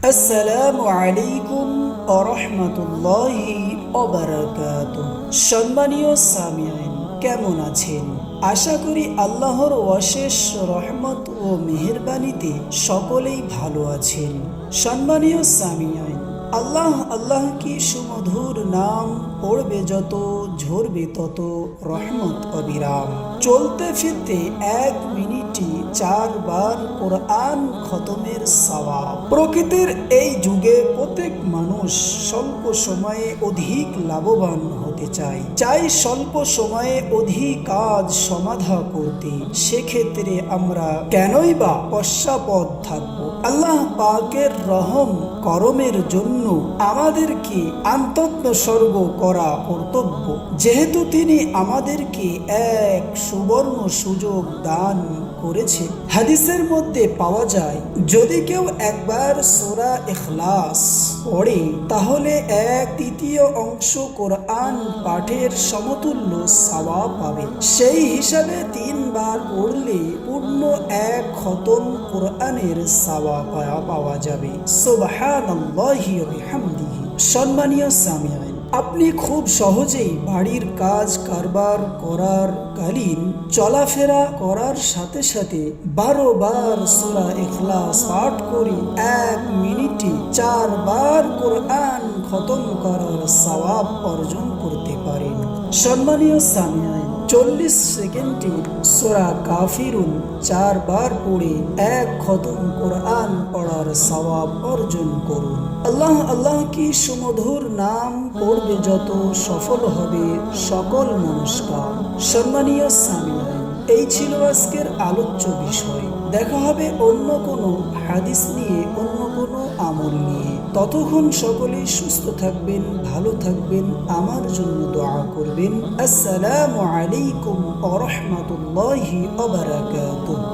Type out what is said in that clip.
আসসালামু আলাইকুম ওয়া রাহমাতুল্লাহি ওয়া বারাকাতুহু। সম্মানীয় সামিঈন, কেমন আছেন? আশা করি আল্লাহর অশেষ রহমত ও মেহেরবানিতে সকলেই ভালো আছেন। সম্মানীয় সামিঈন, আল্লাহ আল্লাহ কি সুমধুর নাম, পড়বে যত ঝরবে তত রহমত অবিরাম। চলতে ফিরতে 1 মিনিটে 4 বার কোরআন খতমের সওয়াব। প্রকৃতির এই যুগে প্রত্যেক মানুষ স্বল্প সময়ে অধিক লাভবান হতে চাই স্বল্প সময়ে অধিক কাজ সমাধা করতে। সেক্ষেত্রে আমরা কেনই বা পশ্চাৎপদ থাকবো? আল্লাহ পাকের রহম করমের জন্য আমাদেরকে আত্মোৎসর্গ করা কর্তব্য, যেহেতু তিনি আমাদেরকে এক সুবর্ণ সুযোগ দান করেছে। হাদিসের মধ্যে পাওয়া যায়, যদি কেউ একবার সূরা ইখলাস পড়ে তাহলে 1/3 অংশ কোরআন পাঠের সমতুল্য সওয়াব পাবে। সেই হিসাবে 3 বার পড়লে পূর্ণ 1 খতম কোরআনের সওয়াব পাওয়া যাবে। সুবহানাল্লাহি ওয়া বিহামদিহি। সম্মানীয় সামিঈন, আপনি খুব সহজেই বাড়ির কাজ কারবার করার কালীন চলাফেরা করার সাথে সাথে 12 বার সূরা ইখলাস পাঠ করে 1 মিনিটে 4 বার কোরআন খতম করার সওয়াব অর্জন করতে পারেন। সম্মানীয় সামিঈন, 40 সেকেন্ডে সূরা কাফিরুন 4 বার পড়ে 1 খতম কোরআন পড়ার সওয়াব অর্জন করুন। আল্লাহ আল্লাহ কি সুমধুর নাম, পড়বে যত সফল হবে সকল মনস্কাম। সম্মানীয় সামিঈন, এই ছিল আজকের আলোচ্য বিষয়। দেখা হবে অন্য কোনো হাদিস নিয়ে, অন্য কোনো আমল নিয়ে। ততক্ষণ সকলেই সুস্থ থাকবেন, ভালো থাকবেন, আমার জন্য দোয়া করবেন। আসসালামু আলাইকুম ওয়া রাহমাতুল্লাহি ওয়া বারাকাতুহু।